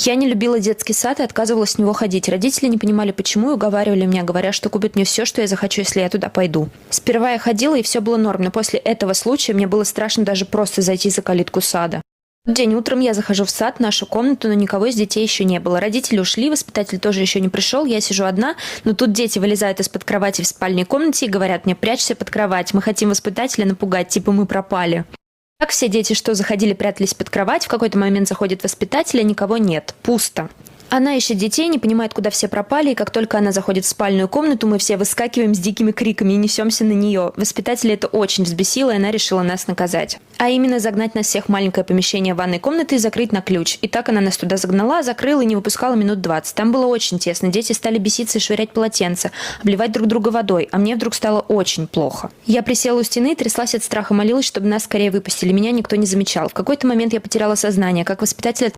Я не любила детский сад и отказывалась в него ходить. Родители не понимали, почему, и уговаривали меня, говоря, что купят мне все, что я захочу, если я туда пойду. Сперва я ходила, и все было норм, но после этого случая мне было страшно даже просто зайти за калитку сада. В день утром я захожу в сад, в нашу комнату, но никого из детей еще не было. Родители ушли, воспитатель тоже еще не пришел, я сижу одна, но тут дети вылезают из-под кровати в спальной комнате и говорят мне: прячься под кровать, мы хотим воспитателя напугать, типа мы пропали. Так все дети, что заходили, прятались под кровать, в какой-то момент заходит воспитатель, а никого нет, пусто. Она ищет детей, не понимает, куда все пропали, и как только она заходит в спальную комнату, мы все выскакиваем с дикими криками и несемся на нее. Воспитателя это очень взбесило, и она решила нас наказать. А именно загнать нас всех в маленькое помещение ванной комнаты и закрыть на ключ. И так она нас туда загнала, закрыла и не выпускала минут 20. Там было очень тесно, дети стали беситься и швырять полотенца, обливать друг друга водой, а мне вдруг стало очень плохо. Я присела у стены, тряслась от страха, молилась, чтобы нас скорее выпустили. Меня никто не замечал. В какой-то момент я потеряла сознание, как воспитатель